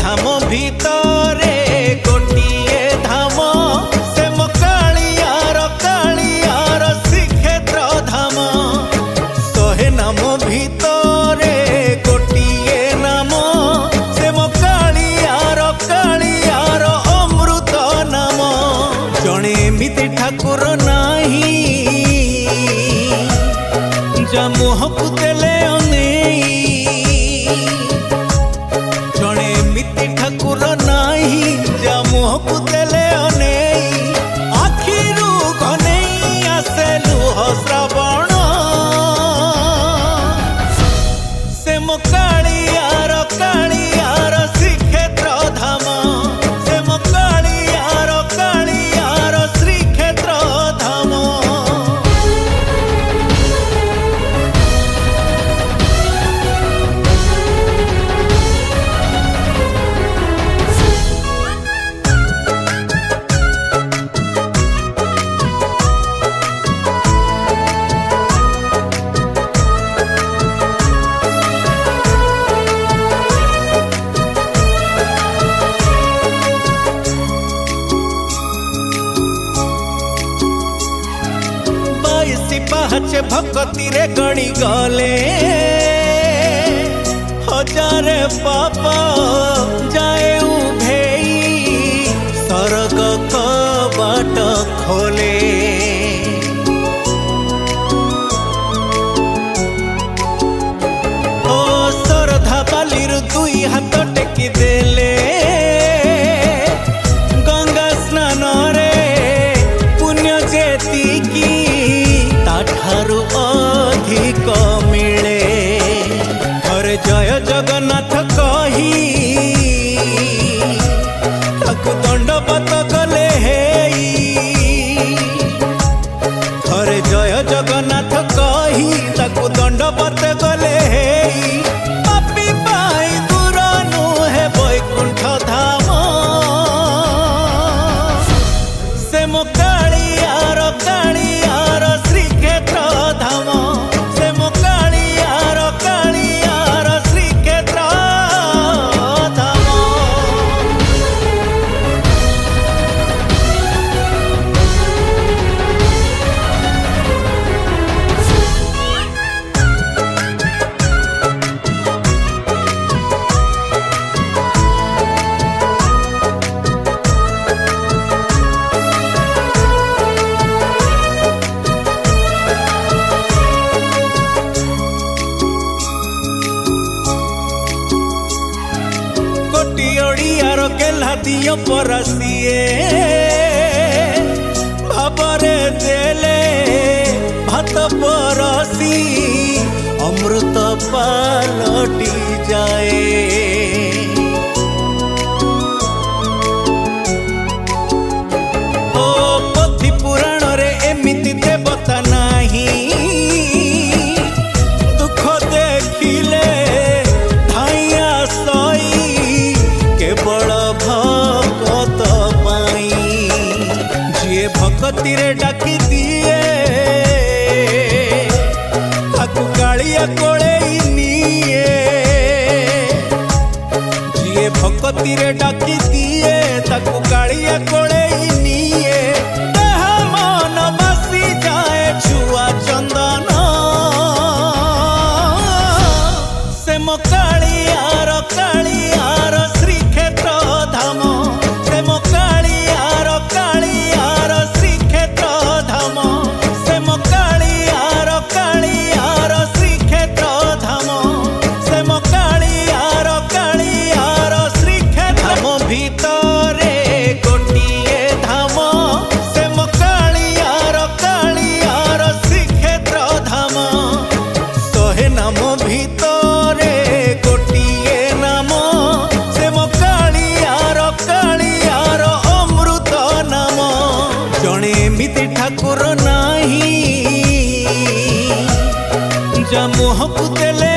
धाम भितरे गोटिए धाम से मो कालियार श्रीक्षेत्र धाम। 100 नाम भितरे गोटिए नाम से मो कालियार अमृत नाम। जणे एमिति ठाकुर नाही जा मुहकु देले अनेई। जणे एमिति ठाकुर नाही जा मुहकु देले अनेई। आखिरु घनेई आसे लुह श्रावण से मो कालियार श्रीक्षेत्र धाम। से मो कालियार श्रीक्षेत्र धाम। पाहचे भक्ति रे गणी गले हजारे पाप जाए उभेई। स्वर्ग कबाट खोले ओ श्रद्धा बालिर 2 हाथ टेकी देले। गंगा स्नान रे पुण्य जेतिकी ठारू अधिक मिले। हरे जय जगन्नाथ कही ताकु दंडवत गले हेई। हरे जय जगन्नाथ कही ताकु दंडवत गले हेई। पापी पाई दूर नुहे वैकुंठ धाम। से मो कालियार श्रीक्षेत्र धाम। से मो कालियार श्रीक्षेत्र धाम। ओडियार गेला दियो परसिए भाबरे देले भात परसी अमृत पालटी जाए। ओ पोथी पुराण रे एमिति देवता नाही। दुख देखिले धाइया सई केवल भगत पाई। जिए भक्ति रे डाकी दिए ताकु कालिया कोले निए। जिए भक्ति रे डाकी दिए ताकु कालिया कोले निए। देह मन बसी जाए छुआ चंदन से मो कालियार श्रीक्षेत्र धाम। से मो कालियार श्रीक्षेत्र धाम। से मो कालियार श्रीक्षेत्र धाम। से मो कालियार श्रीक्षेत्र धाम भितरे गोटिए धाम। से मो कालियार श्रीक्षेत्र धाम। 100 नाम भितरे गोटिए नाम से मो कालियार अमृत नाम। जणे एमिति ठाकुर नाही जा मुहकु देले